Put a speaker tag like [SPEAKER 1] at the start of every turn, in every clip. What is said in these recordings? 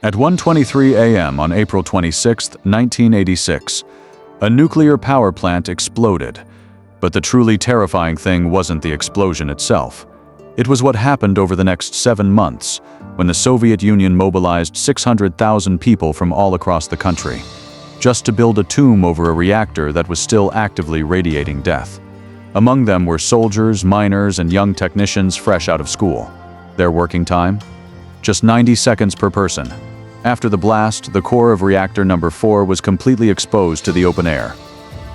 [SPEAKER 1] At 1:23 a.m. on April 26, 1986, a nuclear power plant exploded. But the truly terrifying thing wasn't the explosion itself. It was what happened over the next 7 months, when the Soviet Union mobilized 600,000 people from all across the country, just to build a tomb over a reactor that was still actively radiating death. Among them were soldiers, miners, and young technicians fresh out of school. Their working time? Just 90 seconds per person. After the blast, the core of reactor number 4 was completely exposed to the open air.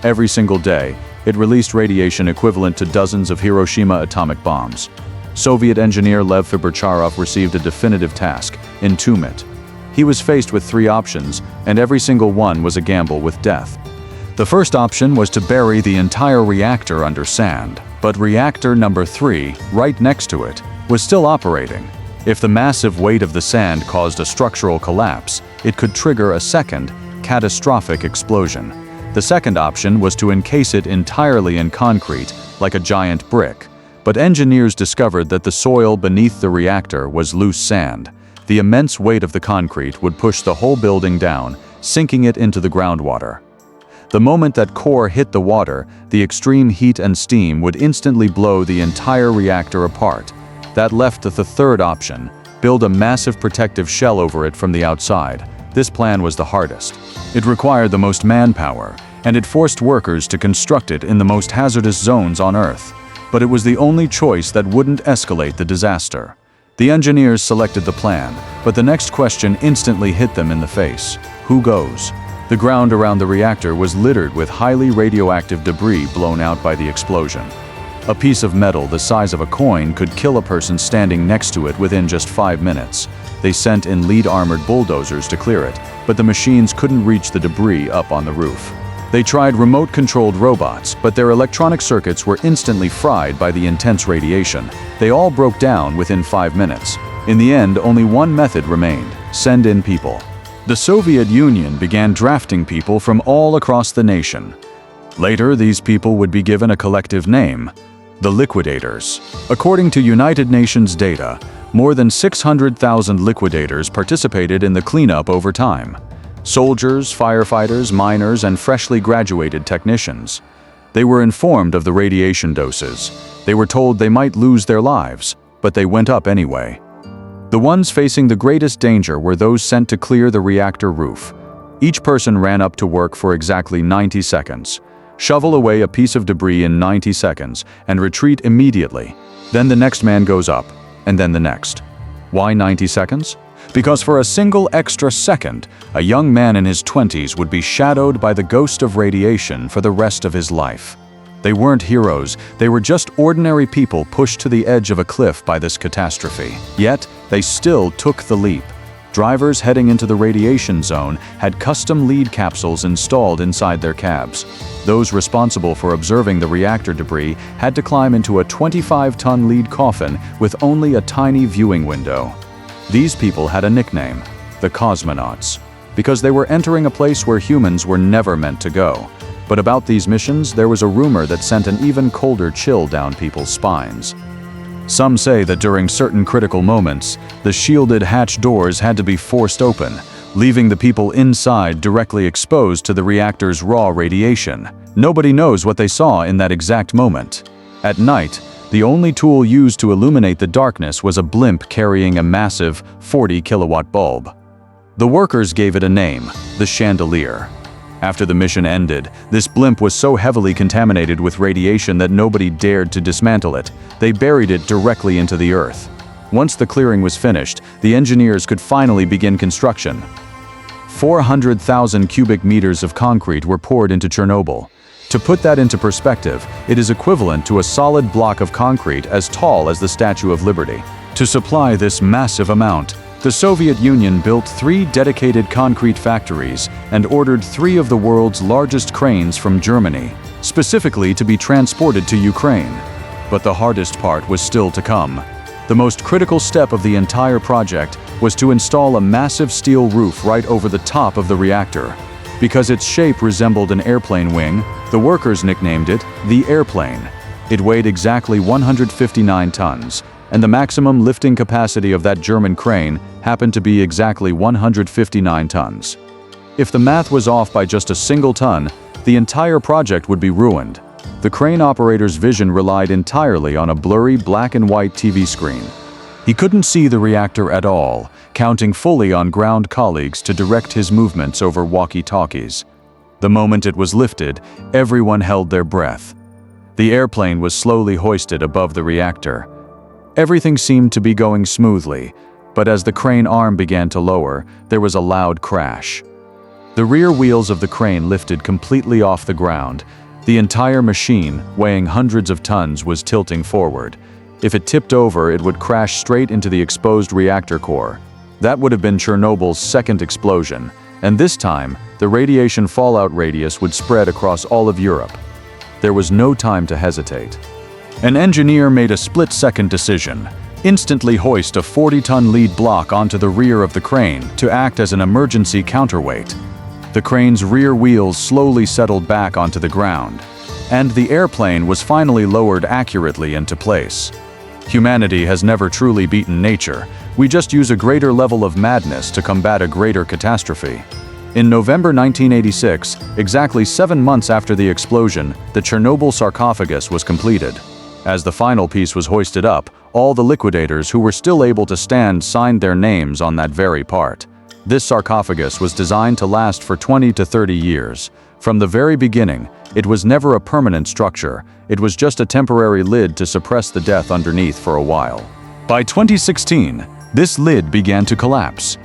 [SPEAKER 1] Every single day, it released radiation equivalent to dozens of Hiroshima atomic bombs. Soviet engineer Lev Fibercharov received a definitive task: entomb it. He was faced with 3 options, and every single one was a gamble with death. The first option was to bury the entire reactor under sand, but reactor number 3, right next to it, was still operating. If the massive weight of the sand caused a structural collapse, it could trigger a second, catastrophic explosion. The second option was to encase it entirely in concrete, like a giant brick. But engineers discovered that the soil beneath the reactor was loose sand. The immense weight of the concrete would push the whole building down, sinking it into the groundwater. The moment that core hit the water, the extreme heat and steam would instantly blow the entire reactor apart. That left the third option: build a massive protective shell over it from the outside. This plan was the hardest. It required the most manpower, and it forced workers to construct it in the most hazardous zones on Earth. But it was the only choice that wouldn't escalate the disaster. The engineers selected the plan, but the next question instantly hit them in the face. Who goes? The ground around the reactor was littered with highly radioactive debris blown out by the explosion. A piece of metal the size of a coin could kill a person standing next to it within just 5 minutes. They sent in lead-armored bulldozers to clear it, but the machines couldn't reach the debris up on the roof. They tried remote-controlled robots, but their electronic circuits were instantly fried by the intense radiation. They all broke down within 5 minutes. In the end, only one method remained: send in people. The Soviet Union began drafting people from all across the nation. Later, these people would be given a collective name: the Liquidators. According to United Nations data, more than 600,000 liquidators participated in the cleanup over time. Soldiers, firefighters, miners, and freshly graduated technicians. They were informed of the radiation doses. They were told they might lose their lives, but they went up anyway. The ones facing the greatest danger were those sent to clear the reactor roof. Each person ran up to work for exactly 90 seconds. Shovel away a piece of debris in 90 seconds, and retreat immediately. Then the next man goes up, and then the next. Why 90 seconds? Because for a single extra second, a young man in his 20s would be shadowed by the ghost of radiation for the rest of his life. They weren't heroes, they were just ordinary people pushed to the edge of a cliff by this catastrophe. Yet, they still took the leap. Drivers heading into the radiation zone had custom lead capsules installed inside their cabs. Those responsible for observing the reactor debris had to climb into a 25-ton lead coffin with only a tiny viewing window. These people had a nickname: the cosmonauts, because they were entering a place where humans were never meant to go. But about these missions, there was a rumor that sent an even colder chill down people's spines. Some say that during certain critical moments, the shielded hatch doors had to be forced open, leaving the people inside directly exposed to the reactor's raw radiation. Nobody knows what they saw in that exact moment. At night, the only tool used to illuminate the darkness was a blimp carrying a massive 40-kilowatt bulb. The workers gave it a name: the chandelier. After the mission ended, this blimp was so heavily contaminated with radiation that nobody dared to dismantle it. They buried it directly into the earth. Once the clearing was finished, the engineers could finally begin construction. 400,000 cubic meters of concrete were poured into Chernobyl. To put that into perspective, it is equivalent to a solid block of concrete as tall as the Statue of Liberty. To supply this massive amount, the Soviet Union built 3 dedicated concrete factories and ordered 3 of the world's largest cranes from Germany, specifically to be transported to Ukraine. But the hardest part was still to come. The most critical step of the entire project was to install a massive steel roof right over the top of the reactor. Because its shape resembled an airplane wing, the workers nicknamed it the airplane. It weighed exactly 159 tons, and the maximum lifting capacity of that German crane happened to be exactly 159 tons. If the math was off by just a single ton, the entire project would be ruined. The crane operator's vision relied entirely on a blurry black and white TV screen. He couldn't see the reactor at all, counting fully on ground colleagues to direct his movements over walkie-talkies. The moment it was lifted, everyone held their breath. The airplane was slowly hoisted above the reactor. Everything seemed to be going smoothly, but as the crane arm began to lower, there was a loud crash. The rear wheels of the crane lifted completely off the ground. The entire machine, weighing hundreds of tons, was tilting forward. If it tipped over, it would crash straight into the exposed reactor core. That would have been Chernobyl's second explosion, and this time, the radiation fallout radius would spread across all of Europe. There was no time to hesitate. An engineer made a split-second decision: instantly hoist a 40-ton lead block onto the rear of the crane to act as an emergency counterweight. The crane's rear wheels slowly settled back onto the ground, and the airplane was finally lowered accurately into place. Humanity has never truly beaten nature. We just use a greater level of madness to combat a greater catastrophe. In November 1986, exactly 7 months after the explosion, the Chernobyl sarcophagus was completed. As the final piece was hoisted up, all the liquidators who were still able to stand signed their names on that very part. This sarcophagus was designed to last for 20 to 30 years. From the very beginning, it was never a permanent structure. It was just a temporary lid to suppress the death underneath for a while. By 2016, this lid began to collapse.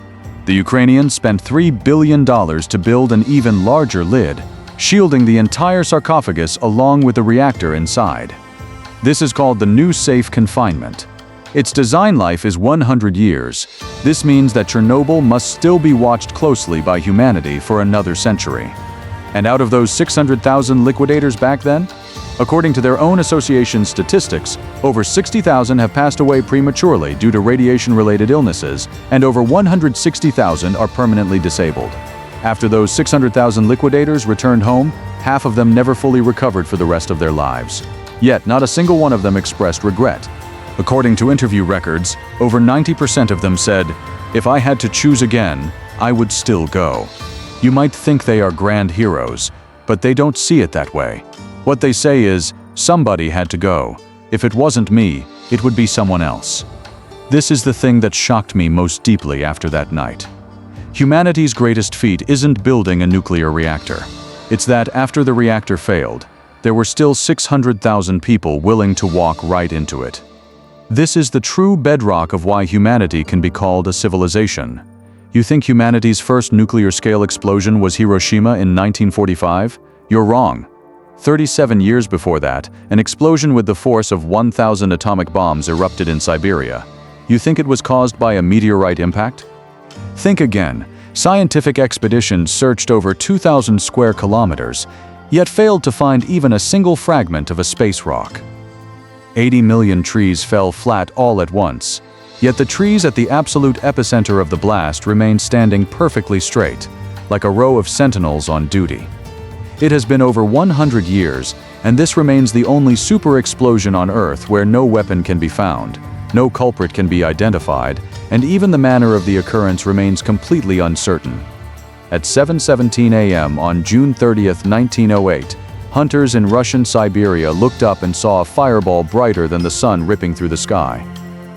[SPEAKER 1] The Ukrainians spent $3 billion to build an even larger lid, shielding the entire sarcophagus along with the reactor inside. This is called the new safe confinement. Its design life is 100 years. This means that Chernobyl must still be watched closely by humanity for another century. And out of those 600,000 liquidators back then, according to their own association's statistics, over 60,000 have passed away prematurely due to radiation-related illnesses, and over 160,000 are permanently disabled. After those 600,000 liquidators returned home, half of them never fully recovered for the rest of their lives. Yet, not a single one of them expressed regret. According to interview records, over 90% of them said, "If I had to choose again, I would still go." You might think they are grand heroes, but they don't see it that way. What they say is, somebody had to go. If it wasn't me, it would be someone else. This is the thing that shocked me most deeply after that night. Humanity's greatest feat isn't building a nuclear reactor. It's that after the reactor failed, there were still 600,000 people willing to walk right into it. This is the true bedrock of why humanity can be called a civilization. You think humanity's first nuclear-scale explosion was Hiroshima in 1945? You're wrong. 37 years before that, an explosion with the force of 1,000 atomic bombs erupted in Siberia. You think it was caused by a meteorite impact? Think again. Scientific expeditions searched over 2,000 square kilometers, yet failed to find even a single fragment of a space rock. 80 million trees fell flat all at once, yet the trees at the absolute epicenter of the blast remained standing perfectly straight, like a row of sentinels on duty. It has been over 100 years, and this remains the only super explosion on Earth where no weapon can be found, no culprit can be identified, and even the manner of the occurrence remains completely uncertain. At 7:17 a.m. on June 30, 1908, hunters in Russian Siberia looked up and saw a fireball brighter than the sun ripping through the sky.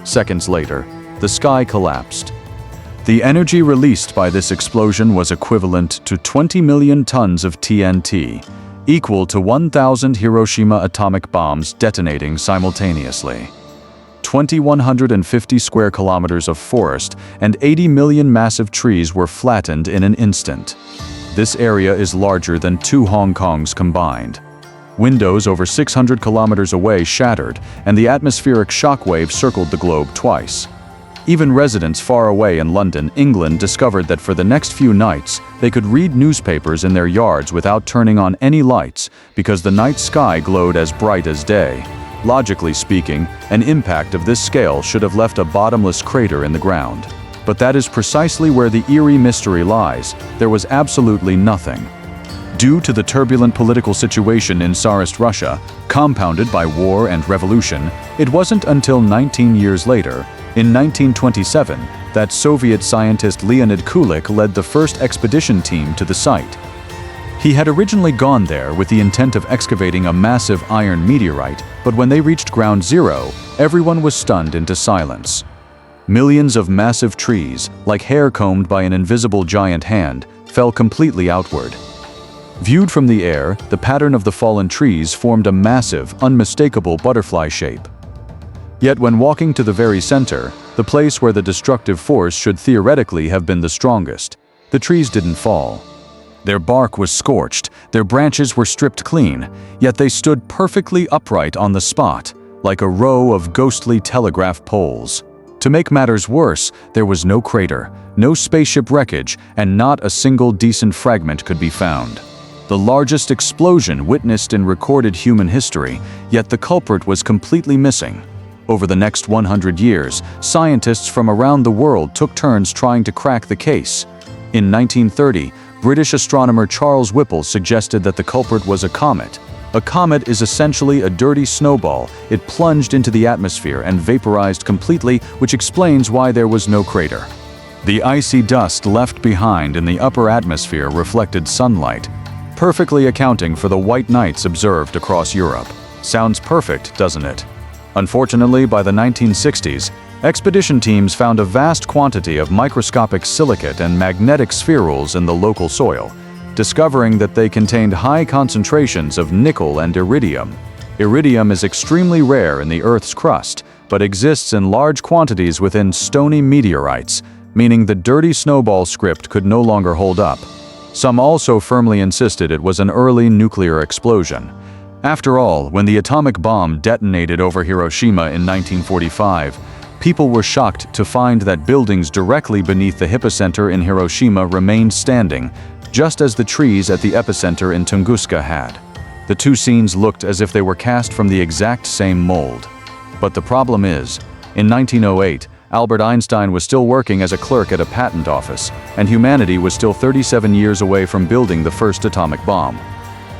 [SPEAKER 1] Seconds later, the sky collapsed. The energy released by this explosion was equivalent to 20 million tons of TNT, equal to 1,000 Hiroshima atomic bombs detonating simultaneously. 2,150 square kilometers of forest and 80 million massive trees were flattened in an instant. This area is larger than 2 Hong Kongs combined. Windows over 600 kilometers away shattered, and the atmospheric shockwave circled the globe twice. Even residents far away in London, England, discovered that for the next few nights, they could read newspapers in their yards without turning on any lights because the night sky glowed as bright as day. Logically speaking, an impact of this scale should have left a bottomless crater in the ground. But that is precisely where the eerie mystery lies. There was absolutely nothing. Due to the turbulent political situation in Tsarist Russia, compounded by war and revolution, it wasn't until 19 years later, in 1927, that Soviet scientist Leonid Kulik led the first expedition team to the site. He had originally gone there with the intent of excavating a massive iron meteorite, but when they reached ground zero, everyone was stunned into silence. Millions of massive trees, like hair combed by an invisible giant hand, fell completely outward. Viewed from the air, the pattern of the fallen trees formed a massive, unmistakable butterfly shape. Yet when walking to the very center, the place where the destructive force should theoretically have been the strongest, the trees didn't fall. Their bark was scorched, their branches were stripped clean, yet they stood perfectly upright on the spot, like a row of ghostly telegraph poles. To make matters worse, there was no crater, no spaceship wreckage, and not a single decent fragment could be found. The largest explosion witnessed in recorded human history, yet the culprit was completely missing. Over the next 100 years, scientists from around the world took turns trying to crack the case. In 1930, British astronomer Charles Whipple suggested that the culprit was a comet. A comet is essentially a dirty snowball. It plunged into the atmosphere and vaporized completely, which explains why there was no crater. The icy dust left behind in the upper atmosphere reflected sunlight, perfectly accounting for the white nights observed across Europe. Sounds perfect, doesn't it? Unfortunately, by the 1960s, expedition teams found a vast quantity of microscopic silicate and magnetic spherules in the local soil, discovering that they contained high concentrations of nickel and iridium. Iridium is extremely rare in the Earth's crust, but exists in large quantities within stony meteorites, meaning the dirty snowball script could no longer hold up. Some also firmly insisted it was an early nuclear explosion. After all, when the atomic bomb detonated over Hiroshima in 1945, people were shocked to find that buildings directly beneath the epicenter in Hiroshima remained standing, just as the trees at the epicenter in Tunguska had. The two scenes looked as if they were cast from the exact same mold. But the problem is, in 1908, Albert Einstein was still working as a clerk at a patent office, and humanity was still 37 years away from building the first atomic bomb.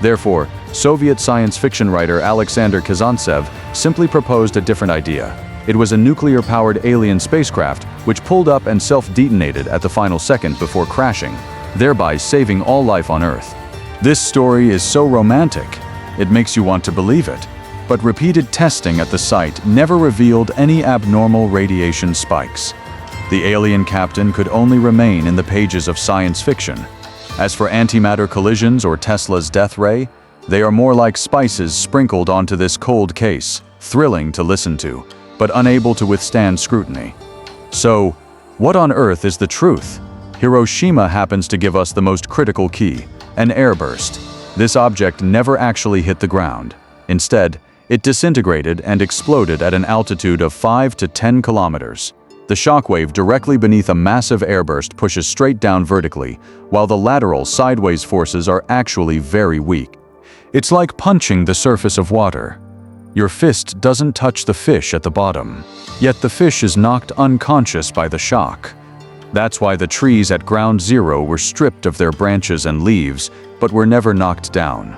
[SPEAKER 1] Therefore, Soviet science fiction writer Alexander Kazantsev simply proposed a different idea. It was a nuclear-powered alien spacecraft which pulled up and self-detonated at the final second before crashing, thereby saving all life on Earth. This story is so romantic, it makes you want to believe it. But repeated testing at the site never revealed any abnormal radiation spikes. The alien captain could only remain in the pages of science fiction. As for antimatter collisions or Tesla's death ray, they are more like spices sprinkled onto this cold case, thrilling to listen to, but unable to withstand scrutiny. So, what on earth is the truth? Hiroshima happens to give us the most critical key, an airburst. This object never actually hit the ground. Instead, it disintegrated and exploded at an altitude of 5 to 10 kilometers. The shockwave directly beneath a massive airburst pushes straight down vertically, while the lateral sideways forces are actually very weak. It's like punching the surface of water. Your fist doesn't touch the fish at the bottom, yet the fish is knocked unconscious by the shock. That's why the trees at ground zero were stripped of their branches and leaves, but were never knocked down.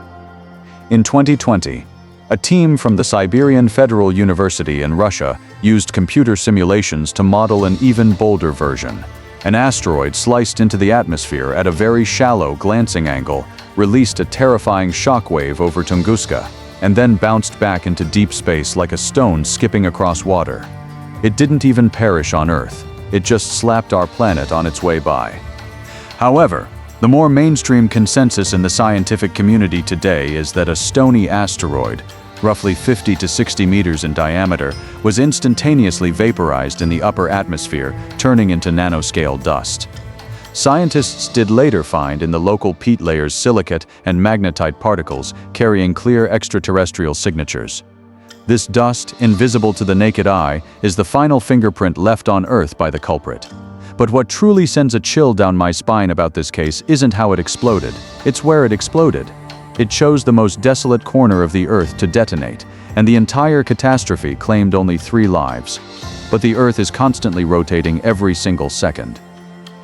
[SPEAKER 1] In 2020, a team from the Siberian Federal University in Russia used computer simulations to model an even bolder version. An asteroid sliced into the atmosphere at a very shallow glancing angle, released a terrifying shockwave over Tunguska, and then bounced back into deep space like a stone skipping across water. It didn't even perish on Earth. It just slapped our planet on its way by. However, the more mainstream consensus in the scientific community today is that a stony asteroid, roughly 50 to 60 meters in diameter, was instantaneously vaporized in the upper atmosphere, turning into nanoscale dust. Scientists did later find in the local peat layers silicate and magnetite particles carrying clear extraterrestrial signatures. This dust, invisible to the naked eye, is the final fingerprint left on Earth by the culprit. But what truly sends a chill down my spine about this case isn't how it exploded, it's where it exploded. It chose the most desolate corner of the Earth to detonate, and the entire catastrophe claimed only 3 lives. But the Earth is constantly rotating every single second.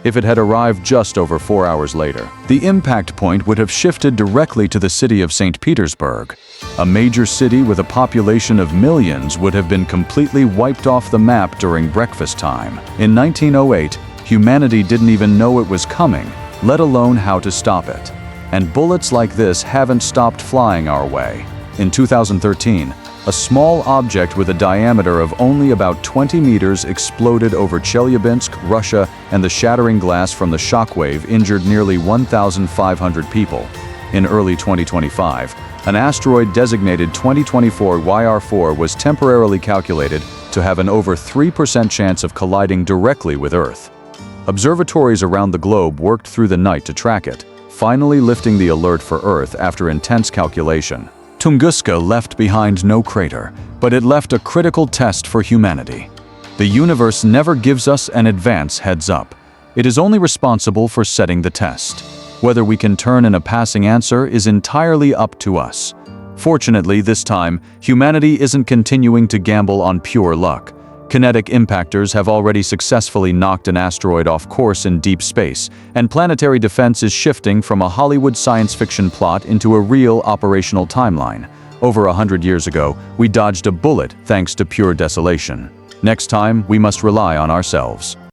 [SPEAKER 1] if it had arrived just over 4 hours later. The impact point would have shifted directly to the city of St. Petersburg. A major city with a population of millions would have been completely wiped off the map during breakfast time. In 1908, humanity didn't even know it was coming, let alone how to stop it. And bullets like this haven't stopped flying our way. In 2013, a small object with a diameter of only about 20 meters exploded over Chelyabinsk, Russia, and the shattering glass from the shockwave injured nearly 1,500 people. In early 2025, an asteroid designated 2024 YR4 was temporarily calculated to have an over 3% chance of colliding directly with Earth. Observatories around the globe worked through the night to track it, finally lifting the alert for Earth after intense calculation. Tunguska left behind no crater, but it left a critical test for humanity. The universe never gives us an advance heads up. It is only responsible for setting the test. Whether we can turn in a passing answer is entirely up to us. Fortunately, this time, humanity isn't continuing to gamble on pure luck. Kinetic impactors have already successfully knocked an asteroid off course in deep space, and planetary defense is shifting from a Hollywood science fiction plot into a real operational timeline. Over 100 years ago, we dodged a bullet thanks to pure desolation. Next time, we must rely on ourselves.